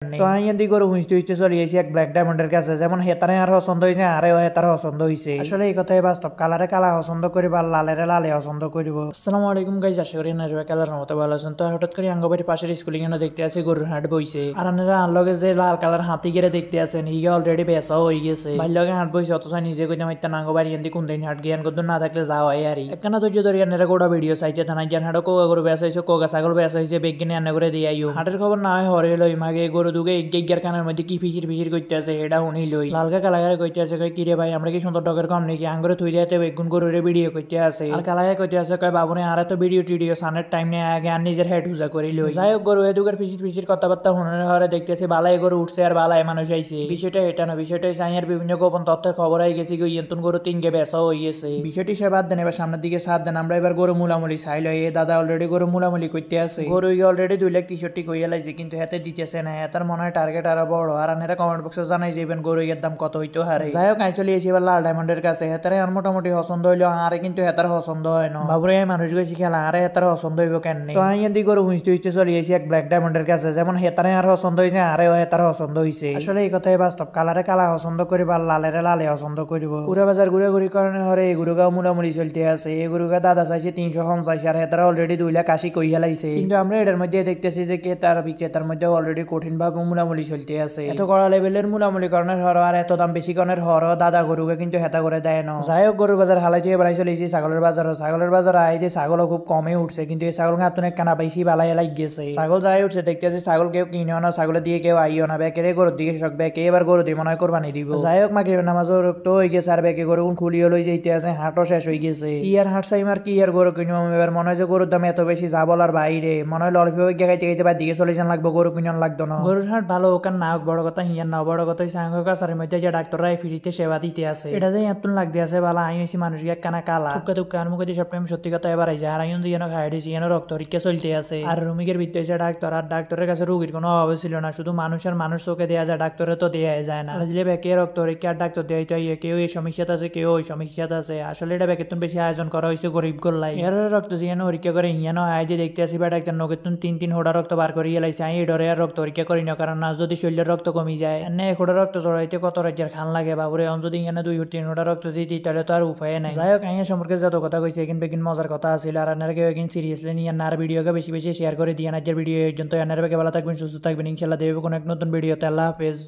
তো আইন দি গরু হুঁচতে হুঁচতে চলে এসে এক ব্ল্যাক ডায়মন্ডের কাছে যেমন হেতারে আর পছন্দ হয়েছে আরেও হেতার পছন্দ হয়েছে আসলে এই কথাই বাস্তব কালারে কালা পছন্দ করিব আর লালেরে লালে পছন্দ করিব। আসসালামু আলাইকুম গাইজ, আশা করি নাজবা কালার মতো ভালো আছেন। তো হঠাৎ করে আঙ্গবাড়ির পাশের স্কুলিং এনে দেখতে আছে গরুর হাট বইছে আর আপনারা আনলগে যে লাল কালার হাতি গেড়ে দেখতে আছেন হিগে অলরেডি বেচাও হয়ে গেছে ভাইলগে হাট বইছে অথচ নিজে কইতে মাইতা আঙ্গবাড়ি এন্দি কোন দিন হাট জ্ঞান করতে না থাকলে যাওয়া হয় আরই একখানা ধৈর্য ধরে আনারা গোটা ভিডিও চাইতে থানা জ্ঞান হাটও কোগা গরু বেচা হয়েছে কোগা ছাগল বেচা হয়েছে বেগিনে আনা করে দিয়ে আইও হাটের খবর না হয় হরে লই মাগে গরু দুগে এগিয়ার কানের মধ্যে কি ফিচির ফিচির করতে আছে এটা শুনি লই লালকা কালাগারে কইতে আছে কই কিরে ভাই আমরা কি সুন্দর টকের কম নাকি আঙ্গরে থুই দিতে বেগুন গরুরে ভিডিও করতে আছে আর কালাগায় কইতে আছে কই বাবুরে আর তো ভিডিও টিডিও সানের টাইম নেই আগে আর নিজের হেড হুজা করি লই যাই হোক গরু এদুকের ফিচির ফিচির কথাবার্তা শুনে হরে দেখতেছে বালাই গরু উঠছে আর বালাই মানুষ আইছে বিষয়টা এটা না বিষয়টা সাইয়ার বিভিন্ন গোপন তথ্যের খবর আই গেছে কি ইয়ন্তন গরু তিনকে বেচা হয়ে গেছে বিষয়টি সে বাদ দেন এবার সামনের দিকে সাথ দেন আমরা এবার গরু মুলামুলি চাই লই এ দাদা অলরেডি গরু মুলামুলি করতে আছে গরু অলরেডি 2,63,000 কইয়া লাইছে কিন্তু হাতে দিতেছে না তার মনে হয় টার্গেট আরো বড় আর আনেরা কমেন্ট বক্সে জানাই যাবেন গরু এর দাম কত হইতো হারে যাই হোক আই চলে এসে এবার লাল ডায়মন্ডের কাছে হেতারে আর মোটামুটি পছন্দ হইলো আরে কিন্তু হেতার পছন্দ হয় না বাবুরে মানুষ গেছি খেলা আরে হেতার পছন্দ হইব কেন তো আই এদি গরু হুঁচতে হুঁচতে চলে এসে এক ব্ল্যাক ডায়মন্ডের কাছে যেমন হেতারে আর পছন্দ হয়েছে আরেও হেতার পছন্দ হয়েছে আসলে এই কথাই বাস্তব কালারে কালা পছন্দ করিব আর লালেরে লালে পছন্দ করিব পুরা বাজার ঘুরে ঘুরি কারণে হরে এই গরুগাও মুলামুলি চলতে আছে এই গরুগা দাদা চাইছে 350 আর হেতারা অলরেডি 2,80,000 কইয়া লাইছে কিন্তু আমরা এটার মধ্যে দেখতেছি যে ক্রেতার বিক্রেতার মধ্যে অলরেডি কঠিন ভাবে মুলামুলি চলতে আছে এত কড়া লেভেলের মুলামুলি কারণের হর আর এত দাম বেশি কারণের হর দাদা গরুকে কিন্তু হেতা করে দেয় না যাই হোক গরুর বাজার হালাই দিয়ে বাড়াই চলে এসেছি ছাগলের বাজার আই যে ছাগলও খুব কমে উঠছে কিন্তু এই ছাগল হাতুন একখানা বেশি বালাই লাগ গেছে ছাগল যাই উঠছে দেখতেছি ছাগল কেউ কিনেও না ছাগলের দিয়ে কেউ আইও না বেকেরে গরুর দিকে শখ বেকে এবার গরু দিয়ে মনে হয় কোরবানি দিব যাই হোক মাগরিবের নামাজও রক্ত হয়ে গেছে আর বেকে গরু খুলিও লই যাইতে আছে হাটও শেষ হয়ে গেছে কি আর হাট সাইম আর কি আর গরু কিনবো এবার মনে হয় যে গরুর দাম এত বেশি যা বলার বাইরে মনে হয় লড়ফি হয়ে খাইতে খাইতে বা দিকে চলে যান লাগবো গরু কিনন লাগতো না গরুর হাট ভালো হোক আর না হোক বড় কথা হিয়ার না বড় কথা হচ্ছে আঙ্গ কাছারের মধ্যে যে ডাক্তাররা ফ্রিতে সেবা দিতে আছে এটাতে এতন লাগতে আছে ভালো আমি হয়েছি মানুষকে একখানা কালা টুকা টুকা আর মুখে সব টাইম সত্যি কথা এবার আইছে আর আইন যেন খাই দিয়েছি যেন রক্ত পরীক্ষা চলতে আছে আর রুমিকের ভিতরে হয়েছে ডাক্তার আর ডাক্তারের কাছে রোগীর কোনো অভাব ছিল না শুধু মানুষ আর মানুষ চোখে দেওয়া যায় ডাক্তারে তো দেওয়া যায় না দিলে ব্যাকে রক্ত পরীক্ষা আর ডাক্তার দেওয়া কেউ এই সমস্যাতে আছে কেউ ওই সমস্যাতে আছে আসলে এটা ব্যাকের বেশি আয়োজন করা হয়েছে গরিব গোল্লাই এর রক্ত যেন পরীক্ষা করে হিয়ানো আয় যে দেখতে আসি বা ডাক্তার নগেতুন 3 হোড়া রক্ত বার করে লাইছে আমি ডরে আর রক্ত পরীক্ষা করি না কারণ না যদি শরীরের রক্ত কমে যায় এনে 1 হোড়া রক্ত চড়াইতে কত রাজ্যের খান লাগে বাবুরে যদি এখানে 2-3 হোড়া রক্ত দিতে তাহলে তো আর উপায় নাই যাই হোক আইয়া সম্পর্কে যত কথা কইছে কিন্তু বেগিন মজার কথা আছিল আর আপনারা কেউ একদিন সিরিয়াসলি নিয়ে আর ভিডিওকে বেশি বেশি শেয়ার করে দিয়ে আজকের ভিডিও এই পর্যন্ত আপনারা ভালো থাকবেন সুস্থ থাকবেন ইনশাআল্লাহ দেখব কোন এক নতুন ভিডিওতে আল্লাহ হাফেজ।